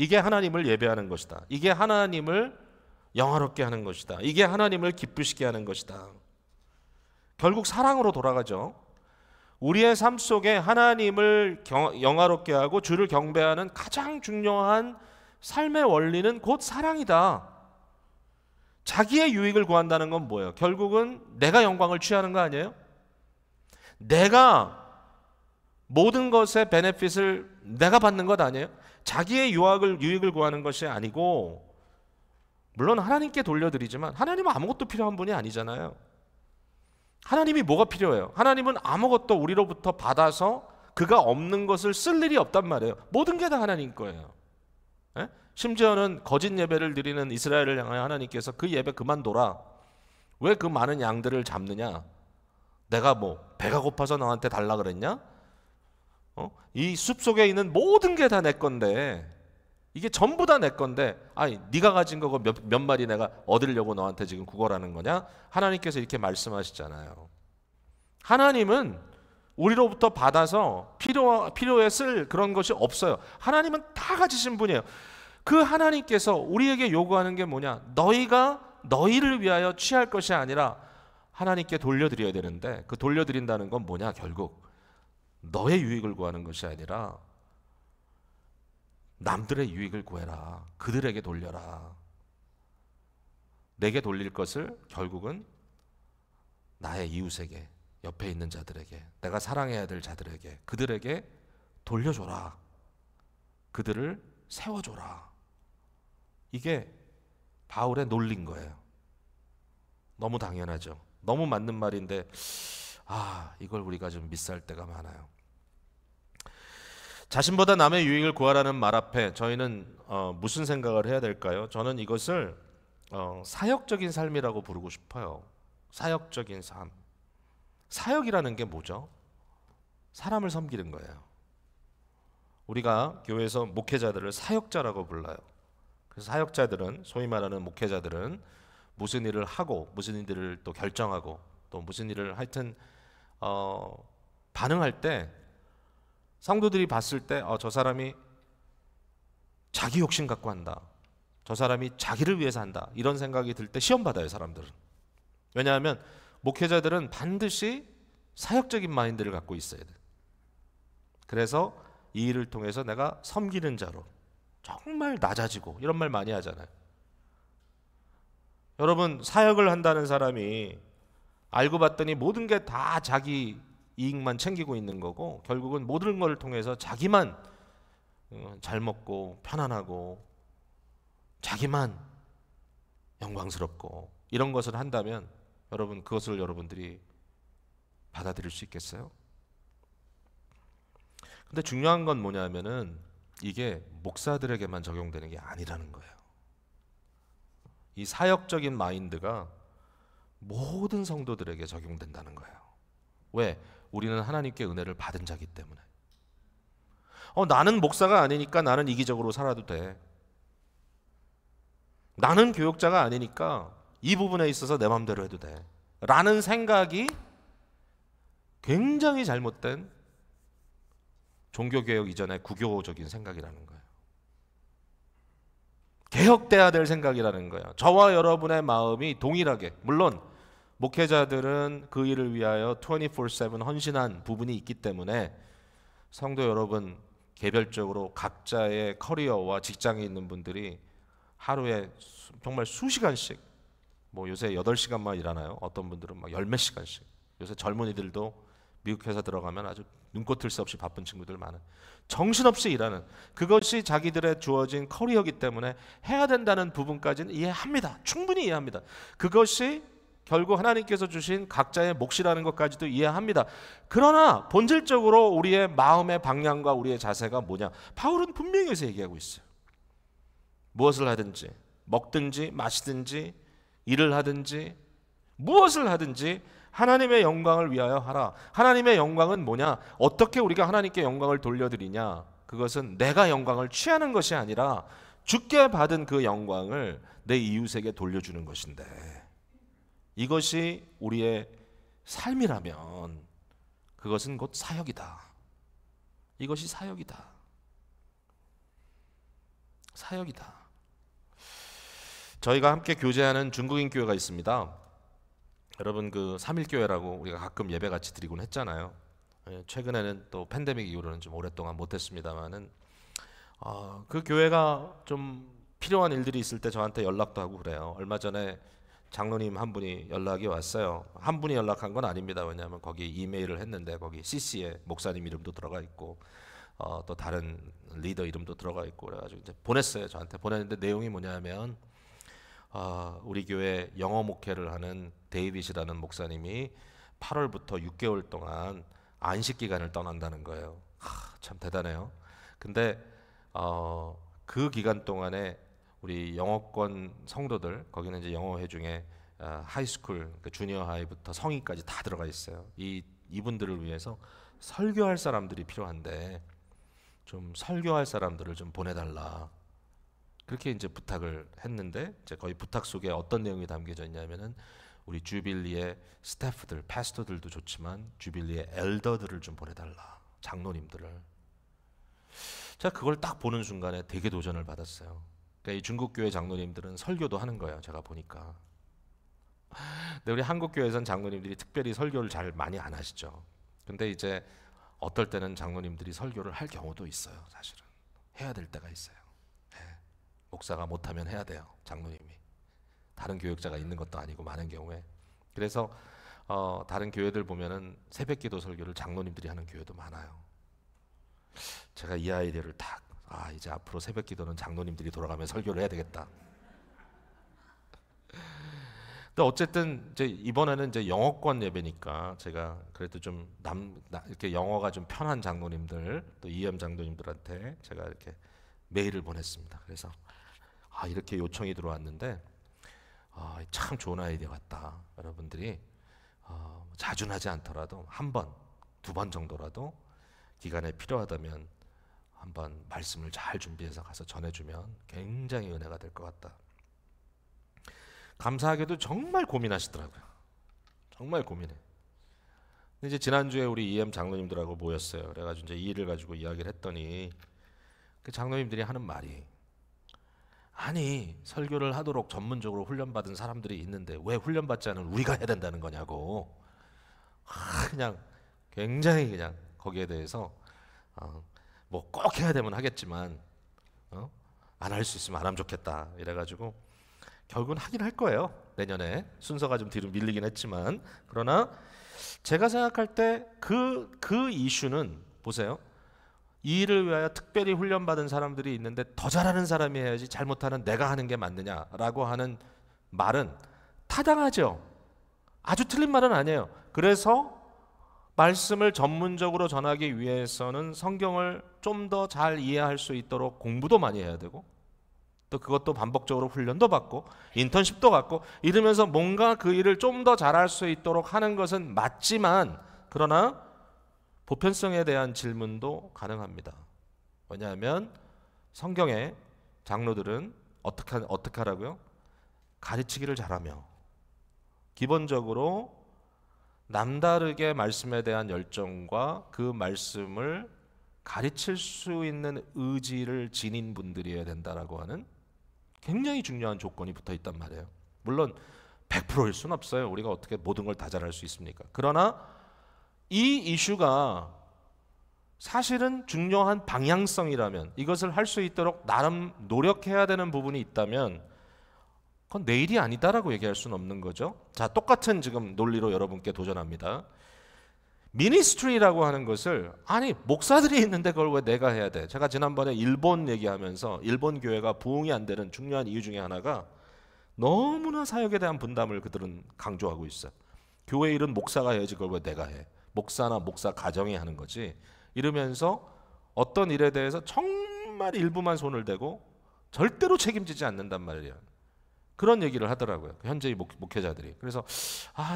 이게 하나님을 예배하는 것이다. 이게 하나님을 영화롭게 하는 것이다. 이게 하나님을 기쁘시게 하는 것이다. 결국 사랑으로 돌아가죠. 우리의 삶 속에 하나님을 영화롭게 하고 주를 경배하는 가장 중요한 삶의 원리는 곧 사랑이다. 자기의 유익을 구한다는 건 뭐예요? 결국은 내가 영광을 취하는 거 아니에요? 내가 모든 것의 베네핏을 내가 받는 것 아니에요? 자기의 유익을 구하는 것이 아니고, 물론 하나님께 돌려드리지만 하나님은 아무것도 필요한 분이 아니잖아요. 하나님이 뭐가 필요해요? 하나님은 아무것도 우리로부터 받아서 그가 없는 것을 쓸 일이 없단 말이에요. 모든 게 다 하나님 거예요. 에? 심지어는 거짓 예배를 드리는 이스라엘을 향하여 하나님께서 그 예배 그만둬라. 왜 그 많은 양들을 잡느냐? 내가 뭐 배가 고파서 너한테 달라 그랬냐? 이 숲속에 있는 모든 게 다 내 건데, 이게 전부 다 내 건데, 아니 네가 가진 거고 몇 마리 내가 얻으려고 너한테 지금 구걸하는 거냐? 하나님께서 이렇게 말씀하시잖아요. 하나님은 우리로부터 받아서 필요에 쓸 그런 것이 없어요. 하나님은 다 가지신 분이에요. 그 하나님께서 우리에게 요구하는 게 뭐냐? 너희가 너희를 위하여 취할 것이 아니라 하나님께 돌려드려야 되는데, 그 돌려드린다는 건 뭐냐? 결국 너의 유익을 구하는 것이 아니라 남들의 유익을 구해라. 그들에게 돌려라. 내게 돌릴 것을 결국은 나의 이웃에게, 옆에 있는 자들에게, 내가 사랑해야 될 자들에게, 그들에게 돌려줘라. 그들을 세워줘라. 이게 바울의 논리인 거예요. 너무 당연하죠. 너무 맞는 말인데 이걸 우리가 좀 미스할 때가 많아요. 자신보다 남의 유익을 구하라는 말 앞에 저희는 무슨 생각을 해야 될까요? 저는 이것을 사역적인 삶이라고 부르고 싶어요. 사역적인 삶. 사역이라는 게 뭐죠? 사람을 섬기는 거예요. 우리가 교회에서 목회자들을 사역자라고 불러요. 그래서 사역자들은, 소위 말하는 목회자들은 무슨 일을 하고 무슨 일들을 또 결정하고 또 무슨 일을 하여튼 반응할 때 성도들이 봤을 때 저 사람이 자기 욕심 갖고 한다, 저 사람이 자기를 위해서 한다, 이런 생각이 들 때 시험 받아요, 사람들은. 왜냐하면 목회자들은 반드시 사역적인 마인드를 갖고 있어야 돼. 그래서 이 일을 통해서 내가 섬기는 자로 정말 낮아지고, 이런 말 많이 하잖아요. 여러분, 사역을 한다는 사람이 알고 봤더니 모든 게 다 자기 이익만 챙기고 있는 거고, 결국은 모든 것을 통해서 자기만 잘 먹고 편안하고 자기만 영광스럽고 이런 것을 한다면 여러분, 그것을 여러분들이 받아들일 수 있겠어요? 근데 중요한 건 뭐냐면은 이게 목사들에게만 적용되는 게 아니라는 거예요. 이 사역적인 마인드가 모든 성도들에게 적용된다는 거예요. 왜? 우리는 하나님께 은혜를 받은 자기 때문에. 나는 목사가 아니니까 나는 이기적으로 살아도 돼. 나는 교육자가 아니니까 이 부분에 있어서 내 마음대로 해도 돼. 라는 생각이 굉장히 잘못된 종교개혁 이전의 구교적인 생각이라는 거예요. 개혁돼야 될 생각이라는 거예요. 저와 여러분의 마음이 동일하게, 물론 목회자들은 그 일을 위하여 24/7 헌신한 부분이 있기 때문에 성도 여러분 개별적으로 각자의 커리어와 직장에 있는 분들이 하루에 정말 수시간씩, 뭐 요새 8시간만 일하나요? 어떤 분들은 막 열 몇 시간씩. 요새 젊은이들도 미국 회사 들어가면 아주 눈꽃 틀 새 없이 바쁜 친구들 많아요. 정신없이 일하는, 그것이 자기들의 주어진 커리어이기 때문에 해야 된다는 부분까지는 이해합니다. 충분히 이해합니다. 그것이 결국 하나님께서 주신 각자의 몫이라는 것까지도 이해합니다. 그러나 본질적으로 우리의 마음의 방향과 우리의 자세가 뭐냐? 바울은 분명히 여기서 얘기하고 있어요. 무엇을 하든지, 먹든지 마시든지 일을 하든지 무엇을 하든지 하나님의 영광을 위하여 하라. 하나님의 영광은 뭐냐? 어떻게 우리가 하나님께 영광을 돌려드리냐? 그것은 내가 영광을 취하는 것이 아니라 주께 받은 그 영광을 내 이웃에게 돌려주는 것인데, 이것이 우리의 삶이라면 그것은 곧 사역이다. 이것이 사역이다. 사역이다. 저희가 함께 교제하는 중국인 교회가 있습니다. 여러분 그 3.1교회라고 우리가 가끔 예배 같이 드리곤 했잖아요. 최근에는 또 팬데믹 이후로는 좀 오랫동안 못했습니다만은 그 교회가 좀 필요한 일들이 있을 때 저한테 연락도 하고 그래요. 얼마 전에 장로님 한 분이 연락이 왔어요. 한 분이 연락한 건 아닙니다. 왜냐하면 거기 이메일을 했는데 거기 CC에 목사님 이름도 들어가 있고 또 다른 리더 이름도 들어가 있고 그래가지고 이제 보냈어요. 저한테 보냈는데 내용이 뭐냐면 우리 교회 영어 목회를 하는 데이빗이라는 목사님이 8월부터 6개월 동안 안식 기간을 떠난다는 거예요. 참 대단해요. 근데 그 기간 동안에 우리 영어권 성도들, 거기는 이제 영어회 중에 하이스쿨, 그러니까 주니어 하이부터 성인까지 다 들어가 있어요. 이분들을 위해서 설교할 사람들이 필요한데 좀 설교할 사람들을 좀 보내달라. 그렇게 이제 부탁을 했는데 이제 거의 부탁 속에 어떤 내용이 담겨져 있냐면은 우리 주빌리의 스태프들, 패스터들도 좋지만 주빌리의 엘더들을 좀 보내달라. 장로님들을. 제가 그걸 딱 보는 순간에 되게 도전을 받았어요. 그러니까 이 중국 교회 장로님들은 설교도 하는 거예요. 제가 보니까. 근데 우리 한국 교회에선 장로님들이 특별히 설교를 잘 많이 안 하시죠. 근데 이제 어떨 때는 장로님들이 설교를 할 경우도 있어요. 사실은 해야 될 때가 있어요. 목사가 못하면 해야 돼요. 장로님이. 다른 교역자가 있는 것도 아니고 많은 경우에. 그래서 다른 교회들 보면은 새벽기도 설교를 장로님들이 하는 교회도 많아요. 제가 이 아이디어를 딱 이제 앞으로 새벽기도는 장로님들이 돌아가면 설교를 해야 되겠다. 근데 어쨌든 이제 이번에는 이제 영어권 예배니까 제가 그래도 좀 이렇게 영어가 좀 편한 장로님들 또 EM 장로님들한테 제가 이렇게 메일을 보냈습니다. 그래서 이렇게 요청이 들어왔는데 참 좋은 아이디어 같다. 여러분들이 자주는 하지 않더라도 한 번, 두 번 정도라도 기간에 필요하다면 한번 말씀을 잘 준비해서 가서 전해주면 굉장히 은혜가 될 것 같다. 감사하게도 정말 고민하시더라고요. 정말 고민해. 근데 이제 지난주에 우리 EM 장로님들하고 모였어요. 그래가지고 이제 이 일을 가지고 이야기를 했더니 그 장로님들이 하는 말이 아니 설교를 하도록 전문적으로 훈련받은 사람들이 있는데 왜 훈련받지 않은 우리가 해야 된다는 거냐고. 그냥 굉장히 그냥 거기에 대해서 뭐 꼭 해야 되면 하겠지만 안 할 수 있으면 안 하면 좋겠다 이래가지고 결국은 하긴 할 거예요. 내년에 순서가 좀 뒤로 밀리긴 했지만 그러나 제가 생각할 때 그 이슈는 보세요. 이 일을 위하여 특별히 훈련받은 사람들이 있는데 더 잘하는 사람이 해야지 잘못하는 내가 하는 게 맞느냐라고 하는 말은 타당하죠. 아주 틀린 말은 아니에요. 그래서 말씀을 전문적으로 전하기 위해서는 성경을 좀 더 잘 이해할 수 있도록 공부도 많이 해야 되고 또 그것도 반복적으로 훈련도 받고 인턴십도 받고 이러면서 뭔가 그 일을 좀 더 잘할 수 있도록 하는 것은 맞지만 그러나 보편성에 대한 질문도 가능합니다. 왜냐하면 성경에 장로들은 어떻게 하라고요? 가르치기를 잘하며 기본적으로 남다르게 말씀에 대한 열정과 그 말씀을 가르칠 수 있는 의지를 지닌 분들이어야 된다라고 하는 굉장히 중요한 조건이 붙어 있단 말이에요. 물론 100%일 수는 없어요. 우리가 어떻게 모든 걸 다 잘할 수 있습니까? 그러나 이 이슈가 사실은 중요한 방향성이라면 이것을 할 수 있도록 나름 노력해야 되는 부분이 있다면 그건 내 일이 아니다라고 얘기할 수는 없는 거죠. 자, 똑같은 지금 논리로 여러분께 도전합니다. 미니스트리라고 하는 것을 아니 목사들이 있는데 그걸 왜 내가 해야 돼? 제가 지난번에 일본 얘기하면서 일본 교회가 부흥이 안 되는 중요한 이유 중에 하나가 너무나 사역에 대한 분담을 그들은 강조하고 있어요. 교회 일은 목사가 해야지 그걸 왜 내가 해? 목사나 목사 가정이 하는 거지. 이러면서 어떤 일에 대해서 정말 일부만 손을 대고 절대로 책임지지 않는단 말이에요. 그런 얘기를 하더라고요. 현재의 목회자들이. 그래서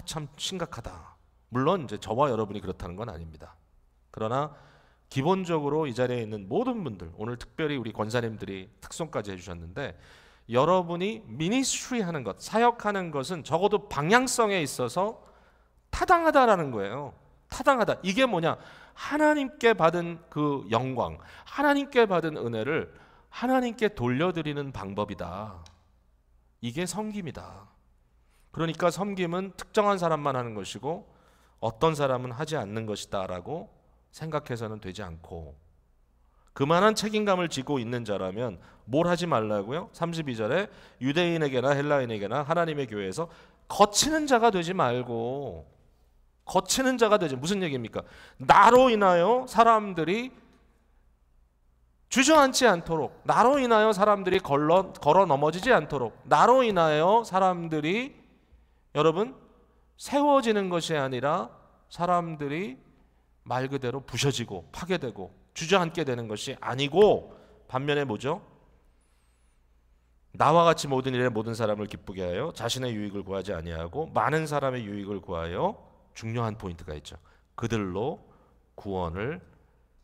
참 심각하다. 물론 이제 저와 여러분이 그렇다는 건 아닙니다. 그러나 기본적으로 이 자리에 있는 모든 분들, 오늘 특별히 우리 권사님들이 특송까지 해주셨는데 여러분이 미니스트리 하는 것, 사역하는 것은 적어도 방향성에 있어서 타당하다라는 거예요. 타당하다. 이게 뭐냐? 하나님께 받은 그 영광, 하나님께 받은 은혜를 하나님께 돌려드리는 방법이다. 이게 섬김이다. 그러니까 섬김은 특정한 사람만 하는 것이고 어떤 사람은 하지 않는 것이다 라고 생각해서는 되지 않고, 그만한 책임감을 지고 있는 자라면 뭘 하지 말라고요? 32절에 유대인에게나 헬라인에게나 하나님의 교회에서 거치는 자가 되지 말고, 거치는 자가 되지, 무슨 얘기입니까? 나로 인하여 사람들이 주저앉지 않도록, 나로 인하여 사람들이 걸어 넘어지지 않도록, 나로 인하여 사람들이 여러분 세워지는 것이 아니라 사람들이 말 그대로 부셔지고 파괴되고 주저앉게 되는 것이 아니고, 반면에 뭐죠? 나와 같이 모든 일에 모든 사람을 기쁘게 하여 자신의 유익을 구하지 아니하고 많은 사람의 유익을 구하여, 중요한 포인트가 있죠. 그들로 구원을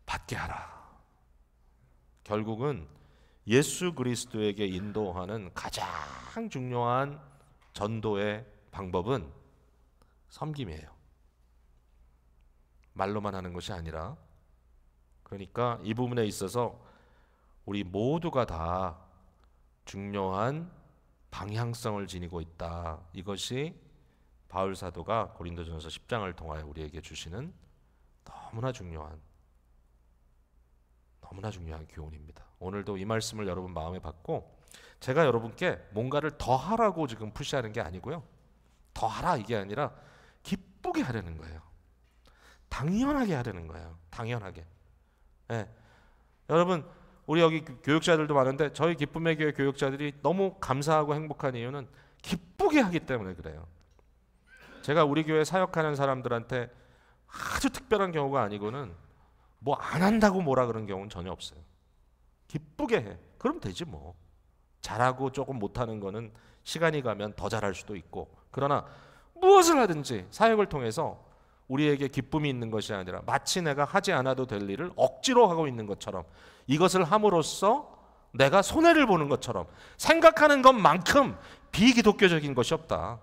받게 하라. 결국은 예수 그리스도에게 인도하는 가장 중요한 전도의 방법은 섬김이에요. 말로만 하는 것이 아니라, 그러니까 이 부분에 있어서 우리 모두가 다 중요한 방향성을 지니고 있다. 이것이 바울 사도가 고린도전서 10장을 통하여 우리에게 주시는 너무나 중요한 교훈입니다. 오늘도 이 말씀을 여러분 마음에 받고, 제가 여러분께 뭔가를 더 하라고 지금 푸시하는 게 아니고요. 더 하라 이게 아니라 기쁘게 하려는 거예요. 당연하게 하려는 거예요. 당연하게. 네. 여러분, 우리 여기 교육자들도 많은데 저희 기쁨의 교회 교육자들이 너무 감사하고 행복한 이유는 기쁘게 하기 때문에 그래요. 제가 우리 교회 사역하는 사람들한테 아주 특별한 경우가 아니고는 뭐 안 한다고 뭐라 그런 경우는 전혀 없어요. 기쁘게 해. 그럼 되지 뭐. 잘하고 조금 못하는 거는 시간이 가면 더 잘할 수도 있고, 그러나 무엇을 하든지 사역을 통해서 우리에게 기쁨이 있는 것이 아니라 마치 내가 하지 않아도 될 일을 억지로 하고 있는 것처럼, 이것을 함으로써 내가 손해를 보는 것처럼 생각하는 것만큼 비기독교적인 것이 없다.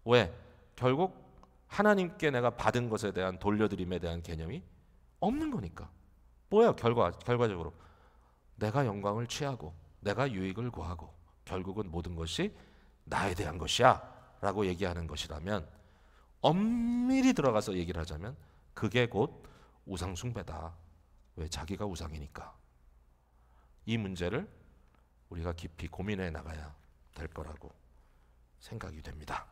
왜? 결국 하나님께 내가 받은 것에 대한 돌려드림에 대한 개념이 없는 거니까. 뭐예요? 결과적으로 내가 영광을 취하고 내가 유익을 구하고 결국은 모든 것이 나에 대한 것이야 라고 얘기하는 것이라면, 엄밀히 들어가서 얘기를 하자면 그게 곧 우상숭배다. 왜? 자기가 우상이니까. 이 문제를 우리가 깊이 고민해 나가야 될 거라고 생각이 됩니다.